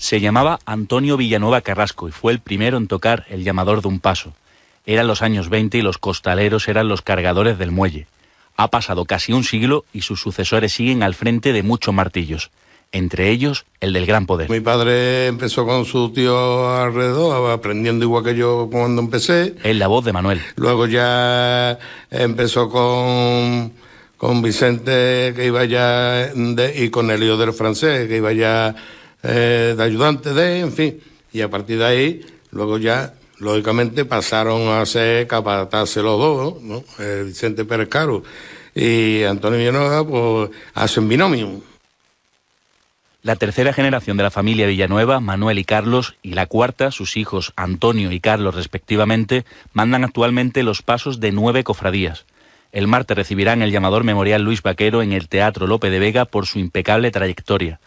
Se llamaba Antonio Villanueva Carrasco y fue el primero en tocar el llamador de un paso. Eran los años 20 y los costaleros eran los cargadores del muelle. Ha pasado casi un siglo y sus sucesores siguen al frente de muchos martillos, entre ellos el del Gran Poder. Mi padre empezó con su tío alrededor, aprendiendo igual que yo cuando empecé. Es la voz de Manuel. Luego ya empezó con Vicente, que iba ya, y con Elio del Francés, que iba ya de ayudante en fin. Y a partir de ahí, luego ya, lógicamente, pasaron a ser capataces los dos, ¿no? Vicente Pérez Caro y Antonio Villanueva, pues hacen binomio. La tercera generación de la familia Villanueva, Manuel y Carlos, y la cuarta, sus hijos Antonio y Carlos respectivamente, mandan actualmente los pasos de 9 cofradías. El martes recibirán el llamador memorial Luis Vaquero en el Teatro Lope de Vega por su impecable trayectoria.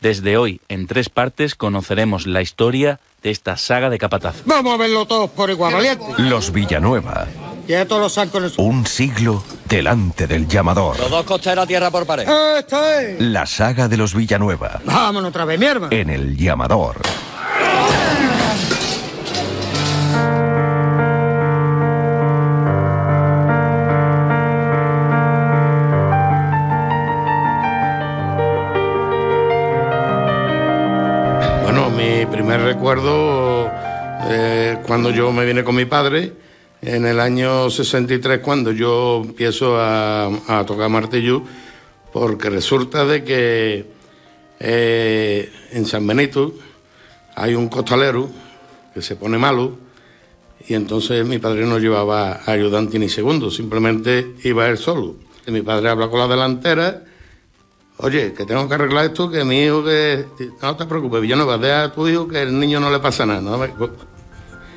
Desde hoy, en 3 partes, conoceremos la historia de esta saga de capataz. Vamos a verlo todos por igual, valiente. Los Villanueva. Ya todos los sancos en el suelo. Un siglo delante del llamador. Los dos costeros a tierra por pared. ¡Esto es! La saga de los Villanueva. Vámonos otra vez, mi hermano. En el llamador. Mi primer recuerdo, cuando yo me vine con mi padre, en el año 63, cuando yo empiezo a tocar martillo, porque resulta de que en San Benito hay un costalero que se pone malo, y entonces mi padre no llevaba ayudante ni segundo, simplemente iba él solo. Y mi padre habla con la delantera: oye, que tengo que arreglar esto, que mi hijo, que... No te preocupes, Villanueva, deja a tu hijo que el niño no le pasa nada. ¿No?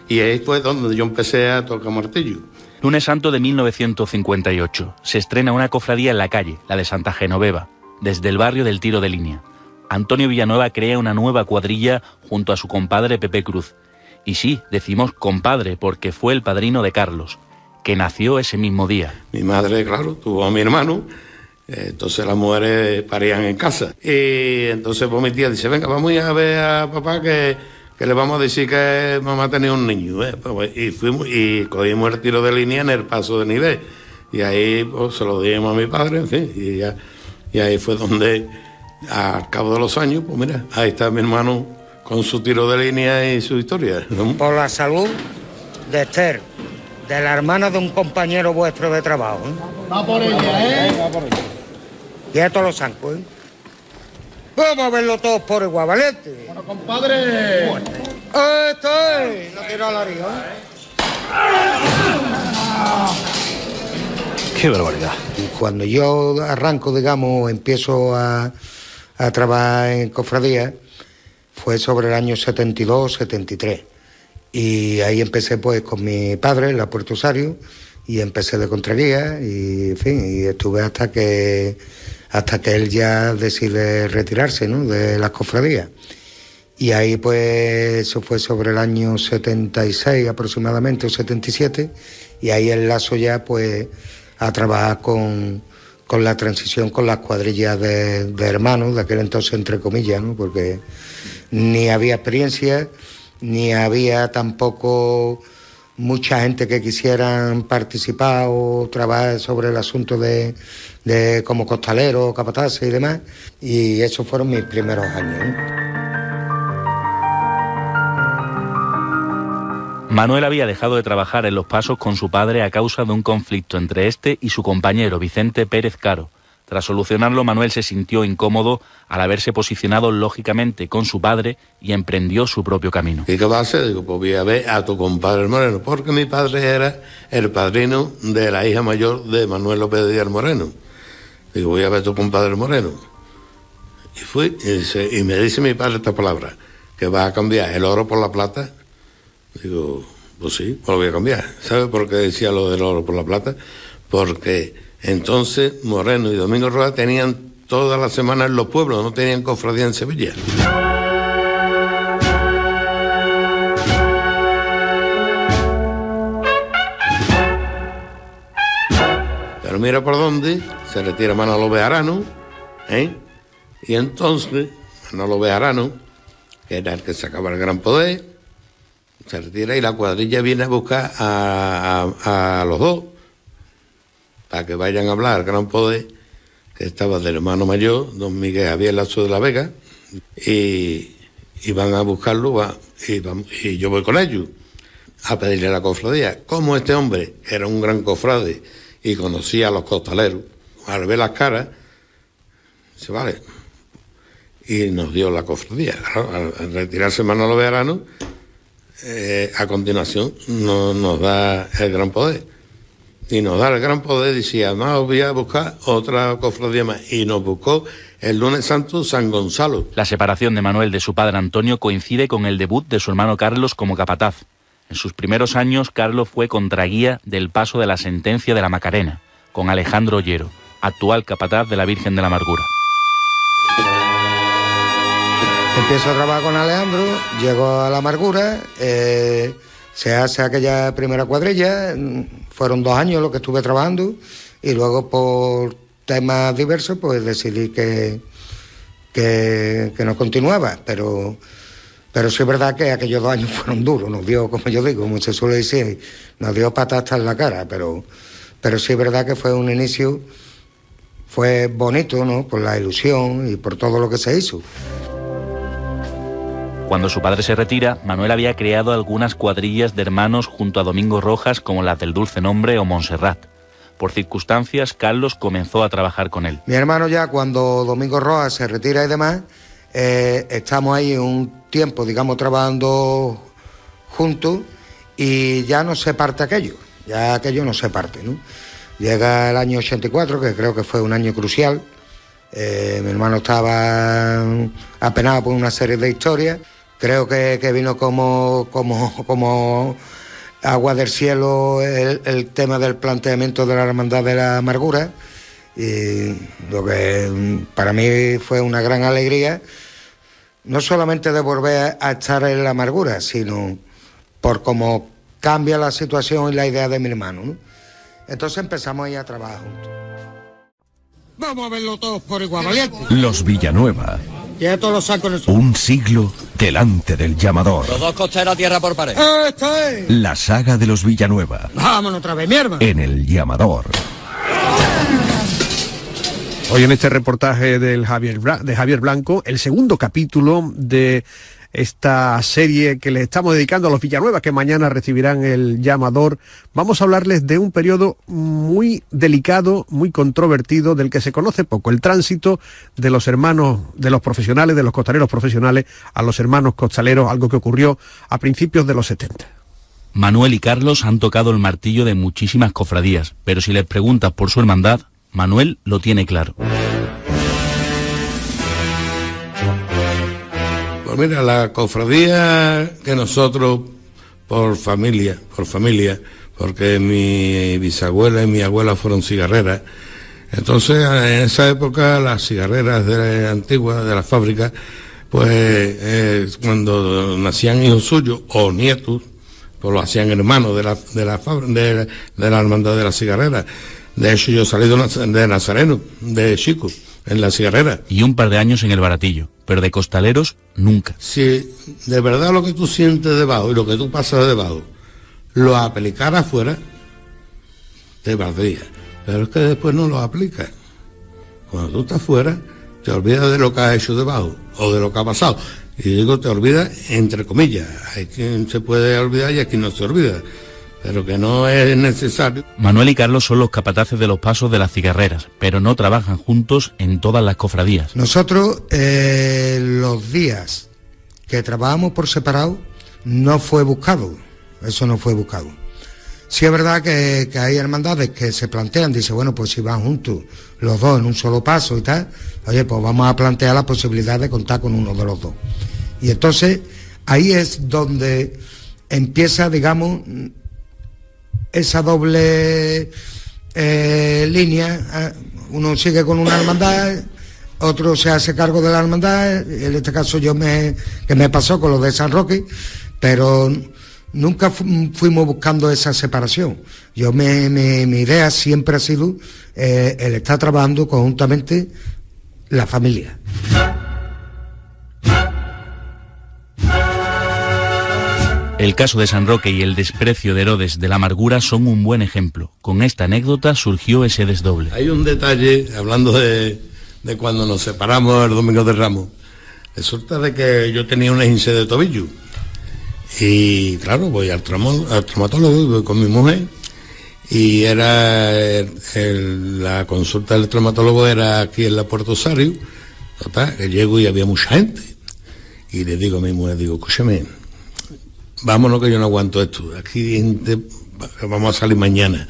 Y ahí fue donde yo empecé a tocar martillo. Lunes Santo de 1958. Se estrena una cofradía en la calle, la de Santa Genoveva, desde el barrio del Tiro de Línea. Antonio Villanueva crea una nueva cuadrilla junto a su compadre Pepe Cruz. Y sí, decimos compadre porque fue el padrino de Carlos, que nació ese mismo día. Mi madre, claro, tuvo a mi hermano. Entonces las mujeres parían en casa. Y entonces pues mi tía dice: venga, vamos a ver a papá que le vamos a decir que mamá tenía un niño. Y fuimos y cogimos el tiro de línea en el paso de nivel. Y ahí pues se lo dimos a mi padre, en fin. Y ahí fue donde, al cabo de los años, pues mira, ahí está mi hermano con su tiro de línea y su historia, ¿no? Por la salud de Esther, de la hermana de un compañero vuestro de trabajo, ¿eh? Va por ella, ¿eh? Va por ella. Y a todos los zancos, ¿eh? Vamos a verlo todos por igual, valiente. Bueno, compadre. ¡Esto es! No quiero la lío, ¡Qué barbaridad! Y cuando yo arranco, digamos, empiezo a trabajar en cofradía, fue sobre el año 72, 73. Y ahí empecé pues con mi padre en la Puerto Osario, y empecé de contraguía, y en fin, y estuve hasta que él ya decide retirarse, ¿no?, de las cofradías. Y ahí pues eso fue sobre el año 76 aproximadamente, o 77, y ahí enlazo ya pues a trabajar con la transición con las cuadrillas de hermanos, de aquel entonces entre comillas, ¿no?, porque ni había experiencia, ni había tampoco mucha gente que quisieran participar o trabajar sobre el asunto de como costalero, capataces y demás, y esos fueron mis primeros años, ¿no? Manuel había dejado de trabajar en los pasos con su padre a causa de un conflicto entre este y su compañero Vicente Pérez Caro. Tras solucionarlo, Manuel se sintió incómodo al haberse posicionado lógicamente con su padre y emprendió su propio camino. ¿Y qué va a hacer? Digo, pues voy a ver a tu compadre Moreno, porque mi padre era el padrino de la hija mayor de Manuel López de Díaz Moreno. Digo, voy a ver a tu compadre Moreno. Y fui, y me dice mi padre esta palabra, que va a cambiar el oro por la plata. Digo, pues sí, pues lo voy a cambiar. ¿Sabe por qué decía lo del oro por la plata? Porque entonces Moreno y Domingo Roa tenían todas las semanas en los pueblos, no tenían cofradía en Sevilla. Pero mira por dónde se retira Manolo Bejarano, ¿eh? Y entonces Manolo Bejarano que era el que sacaba el Gran Poder, se retira y la cuadrilla viene a buscar a los dos, para que vayan a hablar al Gran Poder, que estaba del hermano mayor, don Miguel Javier Lazo de la Vega, y van a buscarlo, y yo voy con ellos a pedirle a la cofradía. Como este hombre era un gran cofrade y conocía a los costaleros, al ver las caras, dice, vale, y nos dio la cofradía. Claro, al retirarse Manolo Bejarano, a continuación nos da el Gran Poder. Y nos da el Gran Poder, decía, no, voy a buscar otra cofradía más. Y nos buscó el lunes santo San Gonzalo. La separación de Manuel de su padre Antonio coincide con el debut de su hermano Carlos como capataz. En sus primeros años, Carlos fue contraguía del paso de la sentencia de la Macarena, con Alejandro Ollero, actual capataz de la Virgen de la Amargura. Empiezo a trabajar con Alejandro, llego a la Amargura, se hace aquella primera cuadrilla, fueron 2 años lo que estuve trabajando, y luego por temas diversos pues decidí que no continuaba, pero sí es verdad que aquellos 2 años fueron duros, nos dio, como yo digo, como se suele decir, nos dio patatas en la cara, pero sí es verdad que fue un inicio, fue bonito, ¿no?, por la ilusión y por todo lo que se hizo. Cuando su padre se retira, Manuel había creado algunas cuadrillas de hermanos junto a Domingo Rojas, como las del Dulce Nombre o Montserrat. Por circunstancias, Carlos comenzó a trabajar con él. Mi hermano ya, cuando Domingo Rojas se retira y demás, estamos ahí un tiempo, digamos, trabajando juntos y ya no se parte aquello, no se parte, ¿no? Llega el año 84, que creo que fue un año crucial. Mi hermano estaba apenado por una serie de historias. Creo que vino como agua del cielo el tema del planteamiento de la Hermandad de la Amargura, y lo que para mí fue una gran alegría, no solamente de volver a estar en la Amargura, sino por cómo cambia la situación y la idea de mi hermano, ¿no? Entonces empezamos ahí a trabajar juntos. Vamos a verlo todos por igual, valiente. Los Villanueva. Ya todos los sacos en el suelo. Un siglo delante del llamador. Los 2 costeros a tierra por pared. ¡Esta es! La saga de los Villanueva. Vámonos otra vez, mi hermano. En el llamador. Hoy en este reportaje de Javier Blanco, el segundo capítulo de esta serie que le estamos dedicando a los Villanueva, que mañana recibirán el llamador, vamos a hablarles de un periodo muy delicado, muy controvertido, del que se conoce poco, el tránsito de los hermanos, de los profesionales, de los costaleros profesionales a los hermanos costaleros, algo que ocurrió a principios de los 70. Manuel y Carlos han tocado el martillo de muchísimas cofradías, pero si les preguntas por su hermandad, Manuel lo tiene claro. Pues mira, la cofradía que nosotros, por familia, porque mi bisabuela y mi abuela fueron cigarreras, entonces en esa época las cigarreras antiguas de la fábrica, pues cuando nacían hijos suyos o nietos, pues lo hacían hermanos de la hermandad de la cigarrera. De hecho, yo salí de nazareno, de chico, en la cigarrera. Y un par de años en el baratillo, pero de costaleros, nunca. Si de verdad lo que tú sientes debajo y lo que tú pasas debajo lo aplicara afuera, te valdría. Pero es que después no lo aplicas. Cuando tú estás fuera, te olvidas de lo que has hecho debajo o de lo que ha pasado. Y digo, te olvidas entre comillas. Hay quien se puede olvidar y hay quien no se olvida, pero que no es necesario. Manuel y Carlos son los capataces de los pasos de las cigarreras, pero no trabajan juntos en todas las cofradías. Nosotros, los días que trabajamos por separado, no fue buscado, eso no fue buscado. Sí es verdad que hay hermandades que se plantean, dice, bueno, pues si van juntos los dos en un solo paso y tal, oye, pues vamos a plantear la posibilidad de contar con uno de los dos. Y entonces, ahí es donde empieza, digamos, esa doble línea. Uno sigue con una hermandad, otro se hace cargo de la hermandad. En este caso que me pasó con lo de San Roque, pero nunca fuimos buscando esa separación. Mi idea siempre ha sido el estar trabajando conjuntamente la familia. El caso de San Roque y el desprecio de Herodes de la amargura son un buen ejemplo. Con esta anécdota surgió ese desdoble. Hay un detalle, hablando de cuando nos separamos el Domingo de Ramos. Resulta de que yo tenía una esguince de tobillo. Y claro, voy al traumatólogo, voy con mi mujer. Y era la consulta del traumatólogo era aquí en la Puerto Osario. Total, que llego y había mucha gente. Y le digo a mi mujer, escúchame, vámonos que yo no aguanto esto. Aquí gente, vamos a salir mañana.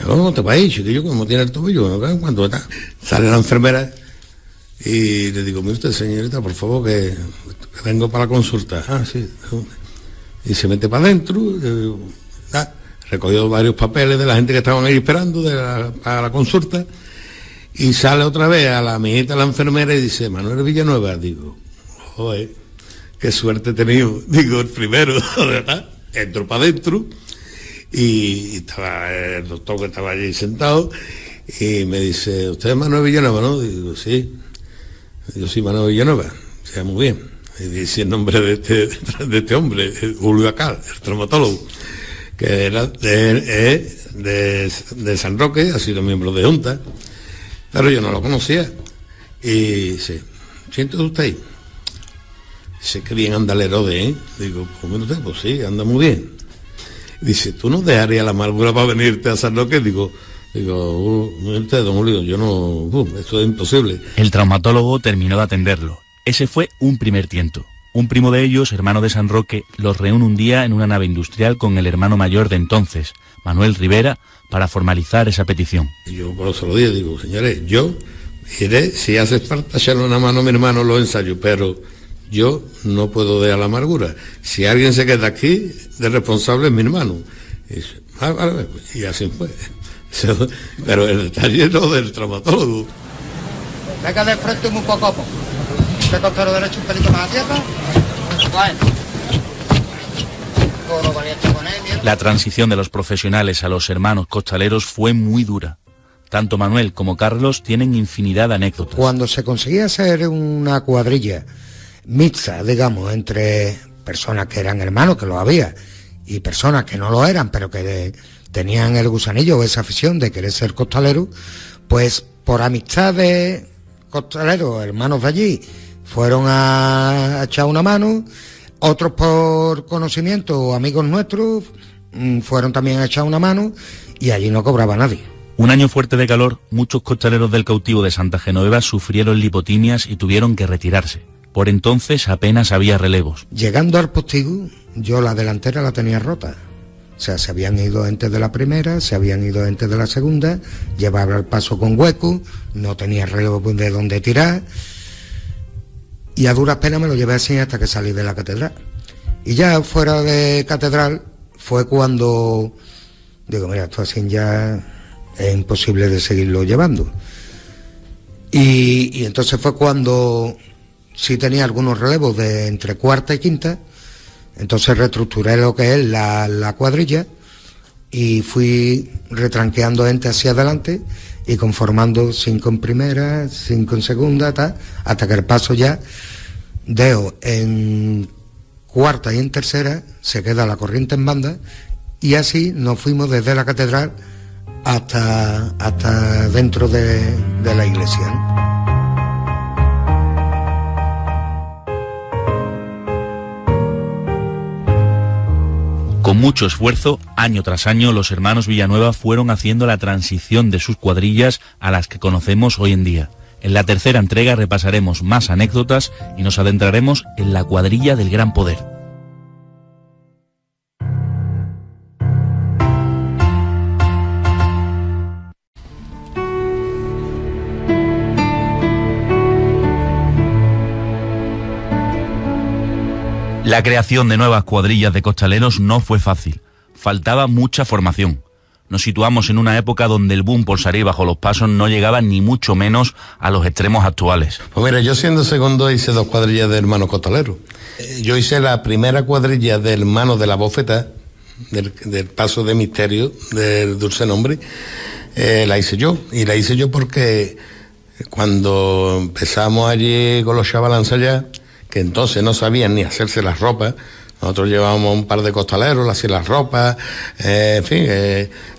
No te vayas, chiquillo, como tiene el tobillo, no en cuanto está. Sale la enfermera y le digo, mire usted, señorita, por favor, que vengo para la consulta. Ah, sí. Y se mete para adentro, recogió varios papeles de la gente que estaban ahí esperando para la consulta, y sale otra vez a la amiguita de la enfermera y dice, Manuel Villanueva. Digo, joder, qué suerte he tenido. Digo, el primero, ¿verdad? Entro para adentro y estaba el doctor que estaba allí sentado y me dice, ¿usted es Manuel Villanueva, no? Digo, sí. Digo, sí, Manuel Villanueva. O sea, muy bien. Y dice el nombre de este hombre, Julio Acal, el traumatólogo, que era de San Roque, ha sido miembro de Junta, pero yo no lo conocía. Y dice, ¿siéntese usted ahí? Dice, qué bien anda el Herodes, ¿eh? Digo, pues sí, anda muy bien. Dice, ¿tú no dejarías la amargura para venirte a San Roque? Digo, usted, don Julio, yo no, esto es imposible. El traumatólogo terminó de atenderlo. Ese fue un primer tiento. Un primo de ellos, hermano de San Roque, los reúne un día en una nave industrial con el hermano mayor de entonces, Manuel Rivera, para formalizar esa petición. Y yo por eso lo dije, digo, señores, yo iré, si hace falta echarle una mano a mi hermano los ensayos, pero yo no puedo dejar la amargura. Si alguien se queda aquí, de responsable es mi hermano. Y así fue. Pero el detalle es lo del traumatólogo. Venga de frente un poco a poco. De costero derecho un pelito más a tierra. Bueno. Todo valiente con él. La transición de los profesionales a los hermanos costaleros fue muy dura. Tanto Manuel como Carlos tienen infinidad de anécdotas. Cuando se conseguía hacer una cuadrilla mixta, digamos, entre personas que eran hermanos, que lo había, y personas que no lo eran, pero que tenían el gusanillo o esa afición de querer ser costalero, pues por amistad de costaleros, hermanos de allí, fueron a echar una mano, otros por conocimiento o amigos nuestros fueron también a echar una mano, y allí no cobraba nadie. Un año fuerte de calor, muchos costaleros del cautivo de Santa Genoveva sufrieron lipotimias y tuvieron que retirarse. Por entonces apenas había relevos. Llegando al postigo, yo la delantera la tenía rota. O sea, se habían ido entes de la primera, se habían ido entes de la segunda, llevaba el paso con hueco, no tenía relevo de dónde tirar, y a duras penas me lo llevé así hasta que salí de la catedral. Y ya fuera de catedral fue cuando digo, mira, esto así ya es imposible de seguirlo llevando. Y entonces fue cuando sí tenía algunos relevos de entre cuarta y quinta. Entonces reestructuré lo que es la cuadrilla y fui retranqueando gente hacia adelante y conformando 5 en primera, 5 en segunda, tal, hasta que el paso ya dejo en cuarta y en tercera, se queda la corriente en banda, y así nos fuimos desde la catedral hasta dentro de la iglesia, ¿no? Con mucho esfuerzo, año tras año, los hermanos Villanueva fueron haciendo la transición de sus cuadrillas a las que conocemos hoy en día. En la tercera entrega repasaremos más anécdotas y nos adentraremos en la cuadrilla del Gran Poder. La creación de nuevas cuadrillas de costaleros no fue fácil. Faltaba mucha formación. Nos situamos en una época donde el boom por salir bajo los pasos no llegaba ni mucho menos a los extremos actuales. Pues mira, yo siendo segundo hice 2 cuadrillas de hermanos costaleros. Yo hice la primera cuadrilla de hermanos de la bofeta, del paso de misterio, del dulce nombre, la hice yo. Y la hice yo porque cuando empezamos allí con los chavalanzas ya, que entonces no sabían ni hacerse las ropas, Nosotros llevábamos un par de costaleros, le hacían las ropas, en fin,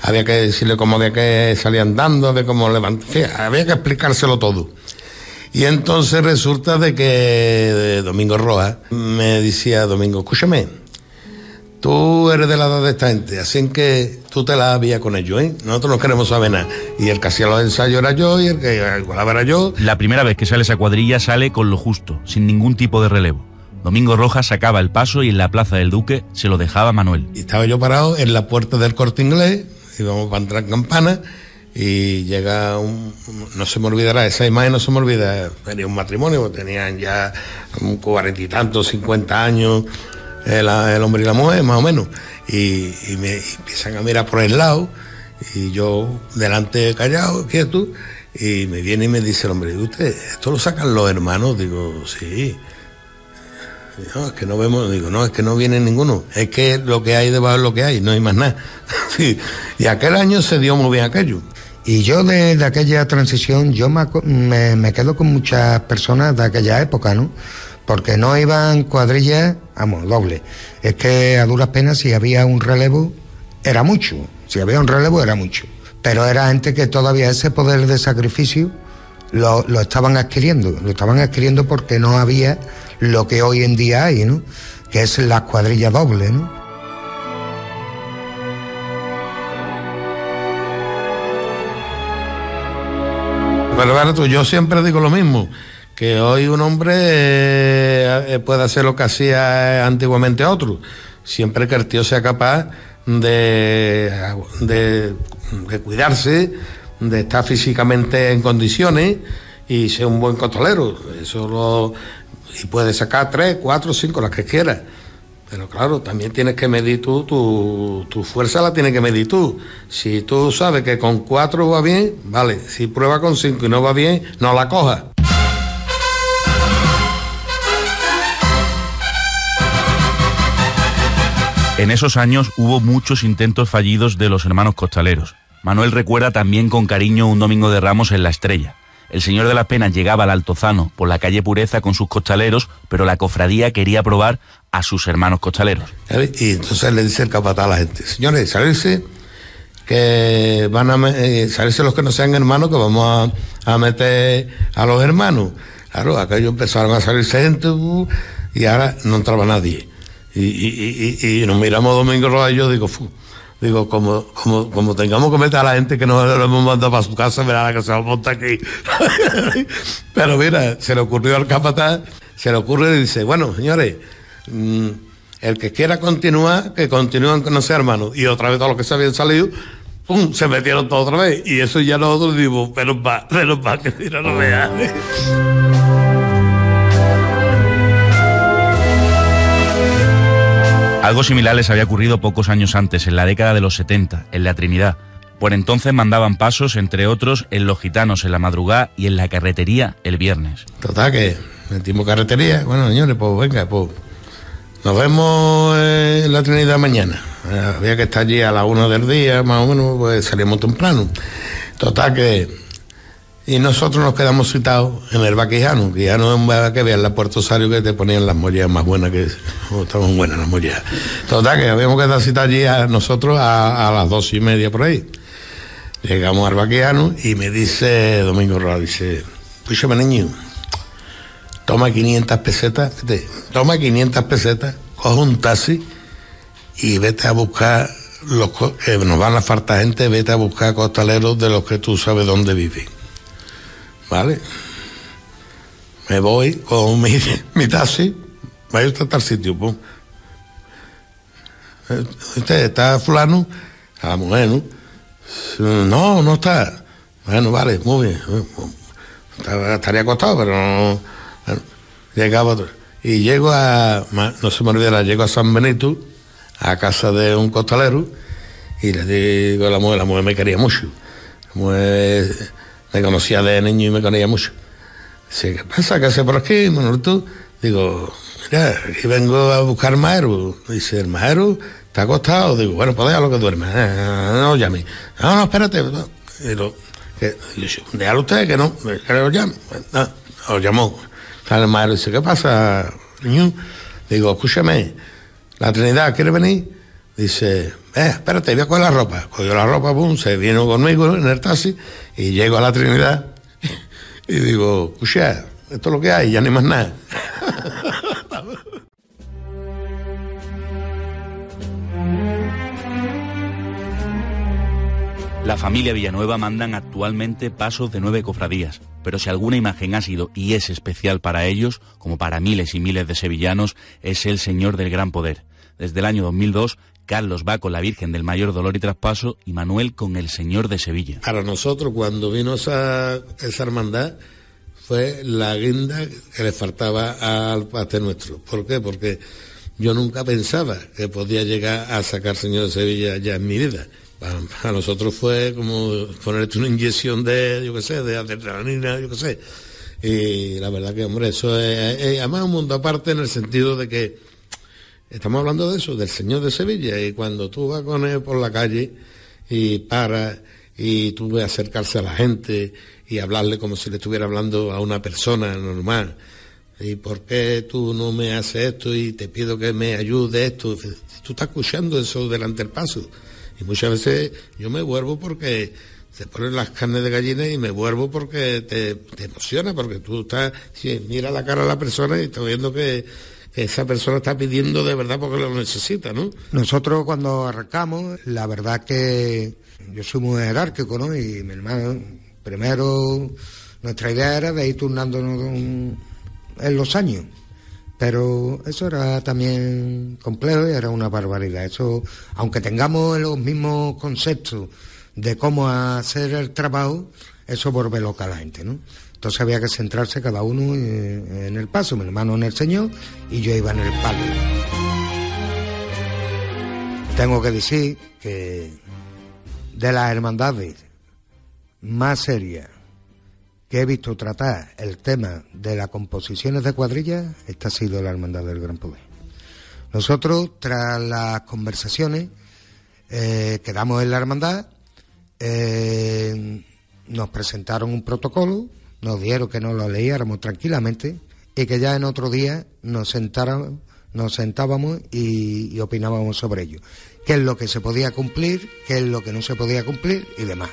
había que decirle cómo había que salir andando, de cómo levantar, en fin, había que explicárselo todo. Y entonces resulta de que Domingo Rojas me decía: Domingo, escúchame, tú eres de la edad de esta gente, así que tú te la habías con ellos, ¿eh? Nosotros no queremos saber nada. Y el que hacía los ensayos era yo, y el que igualaba era yo. La primera vez que sale esa cuadrilla sale con lo justo, sin ningún tipo de relevo. Domingo Rojas sacaba el paso y en la Plaza del Duque se lo dejaba a Manuel. Y estaba yo parado en la puerta del Corte Inglés, íbamos para entrar en Campana, y llega no se me olvidará, esa imagen no se me olvida, tenía un matrimonio, tenían ya 40 y tantos, 50 años, el hombre y la mujer, más o menos, y me empiezan a mirar por el lado, y yo delante callado, quieto, y me viene y me dice el hombre: ¿usted, esto lo sacan los hermanos? Digo, sí. No, es que no vemos, digo, no, es que no viene ninguno, es que lo que hay debajo es lo que hay, no hay más nada. Sí. Y aquel año se dio muy bien aquello. Y yo de aquella transición, yo me quedo con muchas personas de aquella época, ¿no? Porque no iban cuadrillas, vamos, doble. Es que a duras penas, si había un relevo, era mucho. Si había un relevo, era mucho. Pero era gente que todavía ese poder de sacrificio lo estaban adquiriendo. Lo estaban adquiriendo porque no había lo que hoy en día hay, ¿no? Que es la cuadrilla doble, ¿no? Pero bueno, yo siempre digo lo mismo, que hoy un hombre puede hacer lo que hacía antiguamente otro, siempre que el tío sea capaz de cuidarse, de estar físicamente en condiciones y ser un buen costalero. Y puedes sacar 3, 4, 5, las que quieras. Pero claro, también tienes que medir tú, tu fuerza la tienes que medir tú. Si tú sabes que con 4 va bien, vale. Si prueba con 5 y no va bien, no la cojas. En esos años hubo muchos intentos fallidos de los hermanos costaleros. Manuel recuerda también con cariño un domingo de Ramos en La Estrella. El señor de las Penas llegaba al Altozano por la calle Pureza con sus costaleros, pero la cofradía quería probar a sus hermanos costaleros. Y entonces le dice el capataz a la gente: señores, salirse, que van a salirse los que no sean hermanos, que vamos a meter a los hermanos. Claro, aquello empezaron a salirse gente, y ahora no entraba nadie. Y nos miramos Domingo Rojas y yo, digo, como tengamos que meter a la gente que nos lo hemos mandado para su casa, verá la que se va a montar aquí. Pero mira, se le ocurrió al capataz, y dice: bueno, señores, el que quiera continuar, que continúen con no sea hermano. Y otra vez todos los que se habían salido, ¡pum!, se metieron todos otra vez. Y eso ya nosotros dimos, pero que si no vean. Algo similar les había ocurrido pocos años antes, en la década de los 70, en la Trinidad. Por entonces mandaban pasos, entre otros, en Los Gitanos en la madrugada y en la Carretería el viernes. Total, que metimos carretería. Bueno, señores, pues venga, pues nos vemos en la Trinidad mañana. Había que estar allí a las 1 del día, más o menos, pues salimos temprano. Total, que... Y nosotros nos quedamos citados en el Vaquijano, que ya no es que vean la Puerto Osario, que te ponían las mollejas más buenas, que estaban buenas las mollejas. Total, que habíamos quedado citados allí nosotros a las 2:30 por ahí. Llegamos al Vaquijano y me dice Domingo Rojas, dice: escúchame, niño, toma 500 pesetas, coge un taxi y vete a buscar que nos van a faltar gente, vete a buscar costaleros de los que tú sabes dónde viven. ¿Vale? Me voy con mi taxi, vaya usted a tal sitio, pues. ¿Usted está fulano? A la mujer, ¿no? No está. Bueno, vale, muy bien. Estaría acostado, pero no. Bueno, llegaba otro. Y llego no se me olvidará, llego a San Benito, a casa de un costalero, y le digo a la mujer me quería mucho. La mujer me conocía de niño y me quería mucho. Dice: ¿qué pasa? ¿Qué hace por aquí, Manolito? Digo: mira, aquí vengo a buscar Majero. Dice: ¿el Majero está acostado? Digo: bueno, pues déjalo que duerme. No llame. No, espérate. Déjalo usted, que lo llame. No, lo llamó. El Majero dice: ¿qué pasa, niño? Digo: escúchame, La Trinidad, ¿quiere venir? Dice, espérate, voy a coger la ropa. Cogió la ropa, pum, se vino conmigo en el taxi y llego a la Trinidad y digo, escucha, esto es lo que hay, ya ni más nada. La familia Villanueva mandan actualmente pasos de 9 cofradías, pero si alguna imagen ha sido y es especial para ellos, como para miles y miles de sevillanos, es el Señor del Gran Poder. Desde el año 2002, Carlos va con la Virgen del Mayor Dolor y Traspaso y Manuel con el Señor de Sevilla. Para nosotros, cuando vino esa hermandad, fue la guinda que le faltaba al pastel nuestro. ¿Por qué? Porque yo nunca pensaba que podía llegar a sacar Señor de Sevilla ya en mi vida. Para nosotros fue como ponerte una inyección de, yo qué sé, de adrenalina, yo qué sé. Y la verdad que, hombre, eso es además un mundo aparte en el sentido de que estamos hablando de eso, del Señor de Sevilla, y cuando tú vas con él por la calle y paras y tú ves acercarse a la gente y hablarle como si le estuviera hablando a una persona normal, ¿y por qué tú no me haces esto y te pido que me ayude esto? Tú estás escuchando eso delante del paso. Y muchas veces yo me vuelvo porque te ponen las carnes de gallina y me vuelvo porque te emociona, porque tú estás, mira la cara a la persona y estás viendo que esa persona está pidiendo de verdad porque lo necesita, ¿no? Nosotros cuando arrancamos, la verdad que yo soy muy jerárquico, ¿no? Y mi hermano, primero nuestra idea era de ir turnándonos en los años. Pero eso era también complejo y era una barbaridad. Eso, aunque tengamos los mismos conceptos de cómo hacer el trabajo, eso vuelve loca a la gente, ¿no? Entonces había que centrarse cada uno en el paso, mi hermano en el Señor y yo iba en el palo. Tengo que decir que de las hermandades más serias que he visto tratar el tema de las composiciones de cuadrillas, esta ha sido la Hermandad del Gran Poder. Nosotros, tras las conversaciones, quedamos en la hermandad, nos presentaron un protocolo, nos dijeron que nos lo leíáramos tranquilamente y que ya en otro día nos sentábamos y opinábamos sobre ello. Qué es lo que se podía cumplir, qué es lo que no se podía cumplir y demás.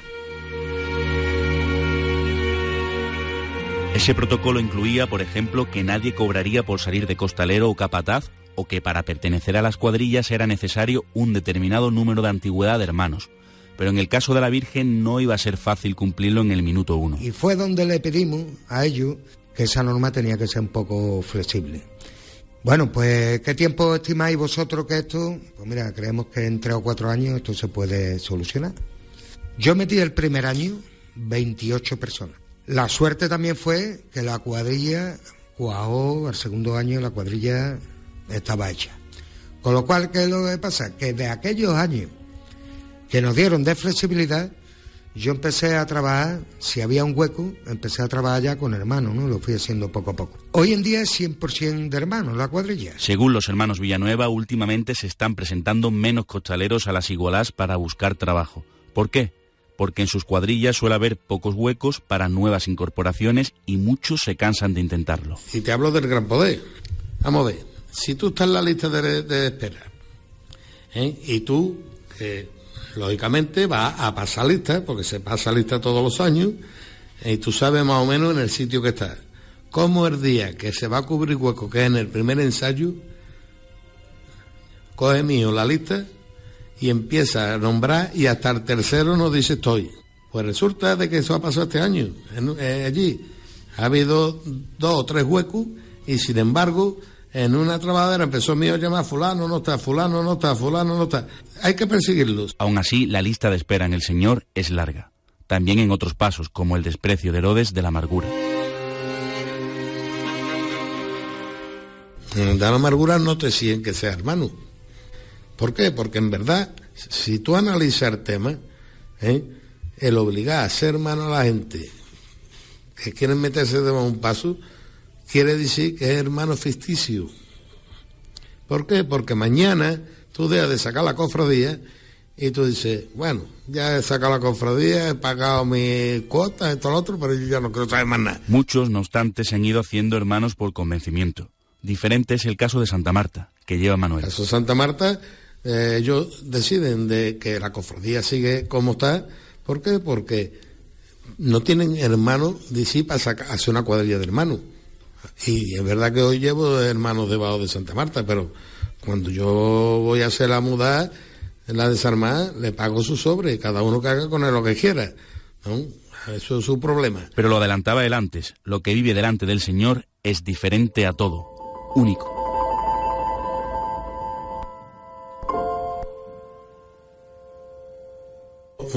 Ese protocolo incluía, por ejemplo, que nadie cobraría por salir de costalero o capataz, o que para pertenecer a las cuadrillas era necesario un determinado número de antigüedad de hermanos. Pero en el caso de la Virgen no iba a ser fácil cumplirlo en el minuto 1. Y fue donde le pedimos a ellos que esa norma tenía que ser un poco flexible. Bueno, pues, ¿qué tiempo estimáis vosotros que esto? Pues mira, creemos que en 3 o 4 años esto se puede solucionar. Yo metí el primer año 28 personas. La suerte también fue que la cuadrilla cuajó, al segundo año la cuadrilla estaba hecha. Con lo cual, ¿qué es lo que pasa? Que de aquellos años que nos dieron de flexibilidad, yo empecé a trabajar, si había un hueco, empecé a trabajar ya con hermanos, ¿no? Lo fui haciendo poco a poco. Hoy en día es 100% de hermanos la cuadrilla. Según los hermanos Villanueva, últimamente se están presentando menos costaleros a las igualás para buscar trabajo. ¿Por qué? Porque en sus cuadrillas suele haber pocos huecos para nuevas incorporaciones y muchos se cansan de intentarlo. Y te hablo del Gran Poder. Vamos a ver, si tú estás en la lista de espera, y tú, lógicamente, vas a pasar lista, porque se pasa lista todos los años, y tú sabes más o menos en el sitio que estás. Como el día que se va a cubrir hueco, que es en el primer ensayo, coge mío la lista y empieza a nombrar y hasta el tercero nos dice estoy. Pues resulta de que eso ha pasado este año. Allí ha habido 2 o 3 huecos y sin embargo en una trabajadera empezó mío a llamar fulano no está, fulano no está, fulano no está. Hay que perseguirlos. Aún así, la lista de espera en el Señor es larga. También en otros pasos, como el desprecio de Herodes de la amargura. De la amargura no te siguen que sea hermano. ¿Por qué? Porque en verdad, si tú analizas el tema, el obligar a ser hermano a la gente que quieren meterse de un paso, quiere decir que es hermano ficticio. ¿Por qué? Porque mañana tú dejas de sacar la cofradía y tú dices, bueno, ya he sacado la cofradía, he pagado mi cuota, esto, lo otro, pero yo ya no quiero saber más nada. Muchos, no obstante, se han ido haciendo hermanos por convencimiento. Diferente es el caso de Santa Marta, que lleva Manuel. Caso Santa Marta, ellos deciden de que la cofradía sigue como está. ¿Por qué? Porque no tienen hermanos de sí para hacer una cuadrilla de hermanos. Y es verdad que hoy llevo hermanos debajo de Santa Marta, pero cuando yo voy a hacer la mudada, en la desarmada, le pago su sobre y cada uno que haga con él lo que quiera, ¿no? Eso es su problema. Pero lo adelantaba él antes, lo que vive delante del Señor es diferente a todo, único.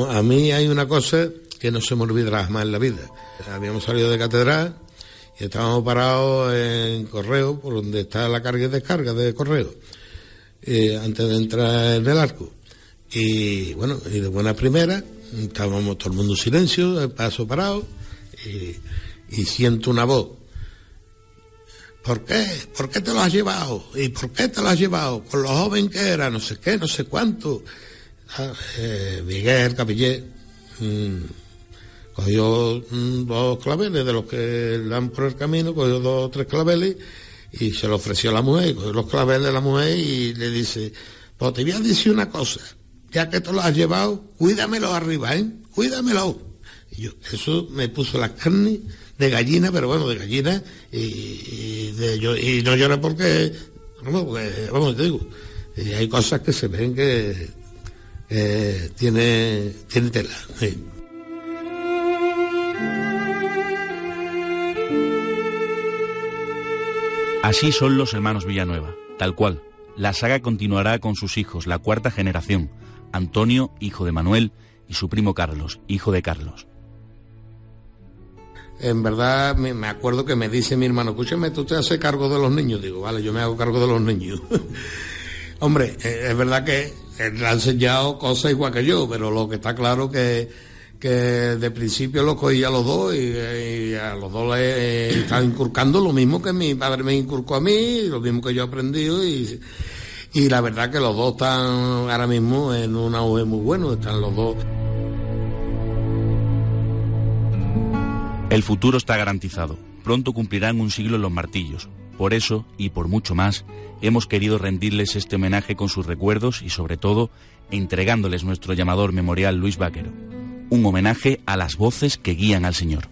A mí hay una cosa que no se me olvidará jamás en la vida. Habíamos salido de catedral y estábamos parados en Correo, por donde está la carga y descarga de Correo, antes de entrar en el arco. Y bueno, y de buena primera, estábamos todo el mundo en silencio, el paso parado, y siento una voz. ¿Por qué? ¿Por qué te lo has llevado? ¿Y por qué te lo has llevado? Con lo joven que era, no sé qué, no sé cuánto. Miguel Capillé cogió 2 claveles de los que dan por el camino, cogió 2 o 3 claveles y se lo ofreció a la mujer, cogió los claveles de la mujer y le dice: pues te voy a decir una cosa, ya que te lo has llevado, cuídamelo arriba, cuídamelo. Y yo, eso me puso las carnes de gallina, pero bueno, de gallina, y no lloré porque vamos, te digo, hay cosas que se ven que tiene tela. Sí. Así son los hermanos Villanueva, tal cual. La saga continuará con sus hijos, la 4ª generación, Antonio, hijo de Manuel, y su primo Carlos, hijo de Carlos. En verdad, me acuerdo que me dice mi hermano: escúchame, tú te haces cargo de los niños. Digo, vale, yo me hago cargo de los niños. Hombre, es verdad que él ha enseñado cosas igual que yo, pero lo que está claro que de principio lo cogí a los dos y a los dos les estaba inculcando lo mismo que mi padre me inculcó a mí, lo mismo que yo he aprendido, y la verdad que los dos están ahora mismo en un auge muy bueno, están los dos. El futuro está garantizado. Pronto cumplirán un siglo los Martillos. Por eso, y por mucho más, hemos querido rendirles este homenaje con sus recuerdos y, sobre todo, entregándoles nuestro llamador memorial Luis Vaquero. Un homenaje a las voces que guían al Señor.